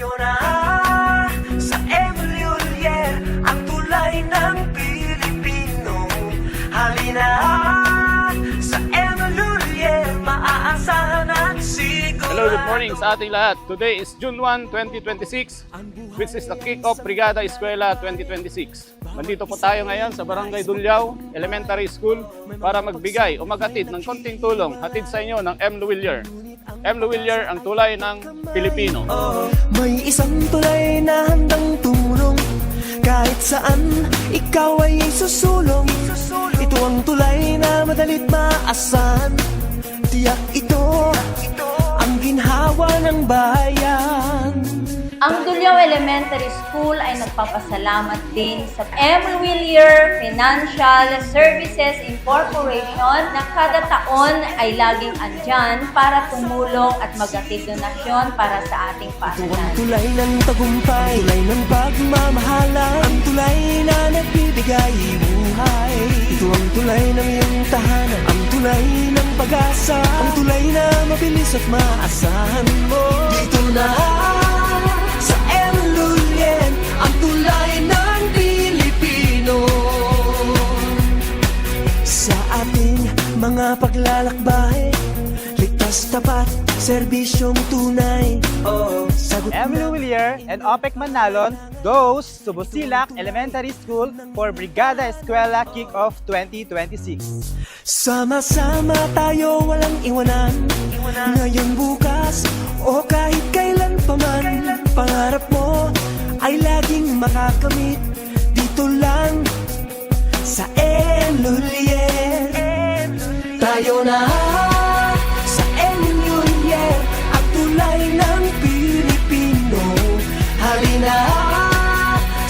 Tayo na sa Emilio, ang tulay ng Pilipino. Halina sa Emilio, maaasahan at sigurado. Hello, good morning sa ating lahat. Today is June 1, 2026, which is the kick-off Brigada Eskwela 2026. Nandito po tayo ngayon sa Barangay Dulyao Elementary School para magbigay o maghatid ng konting tulong hatid sa inyo ng M. Luwilier. M. Luwilier, ang tulay ng Pilipino. May isang tulay na handang tumulong kahit saan ikaw ay susulong. Ito ang tulay na madalit maasahan. Tiyak ito ang ginhawa ng bayan. Ang Dulyao Elementary School ay nagpapasalamat din sa M. Luwilier Financial Services Incorporation na kada taon ay laging andyan para tumulong at maghatid donasyon para sa ating Ito ang paaralan. tulay ng tagumpay, tulay ng pagmamahalan, ang tulay na nagbibigay buhay. Ito ang tulay ng iyong tahanan, ang tulay ng pag-asa, ang tulay na mabilis at maasahan mo. Dito na sa Emilio, ang tulay ng Pilipino. Sa ating mga paglalakbay, ligtas, tapat, serbisyong tunay. Sagot M. Luwilier and OPEC Manalon goes to Busilak Elementary School for Brigada Eskwela Kick-Off 2026. sama-sama tayo walang iwanan. Ngayon, bukas, o kahit kailan pa man, pangarap mo ay laging makakamit. Dito lang sa Emilio. Tayo na sa Emilio, ang tulay ng Pilipino. Halina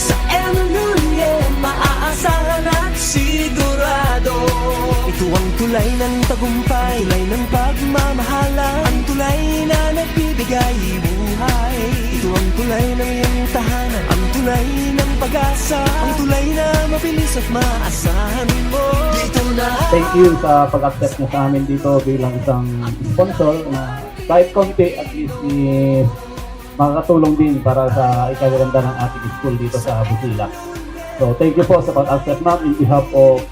sa Emilio, maaasahan at sigurado. Ito ang tulay ng tagumpay, tulay ng pagmamahalan, ang tulay na nagbibigay buhay. Ito ang tulay ng iyong tahanan, ang tulay ng pag-asa, ang tulay na mabilis at maasahan mo. Dito na. Thank you sa pag-accept mo sa amin dito bilang isang sponsor na kahit konti at least makakatulong din para sa ikaganda ng ating school dito sa Busilak. So thank you po sa pag-accept ma'am in behalf of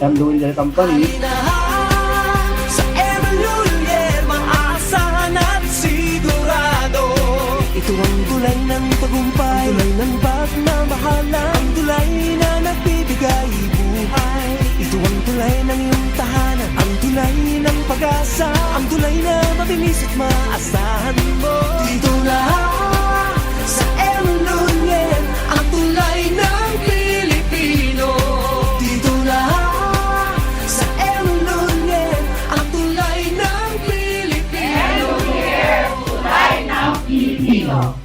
M. Luwilier Company. Sa Emilio, maaasahan at sigurado. Ito ang tulay ng tagumpay, tulay ng pagmamahalan, ang tulay na nagbibigay buhay. Ito ang tulay ng iyong tahanan, ang tulay ng pag-asa, ang tulay na mabilis at maasahan mo. Dito na sa Emilio, ang tulay ng Pilipino. Dito na sa Emilio, ang tulay ng Pilipino. Tulay ng Pilipino.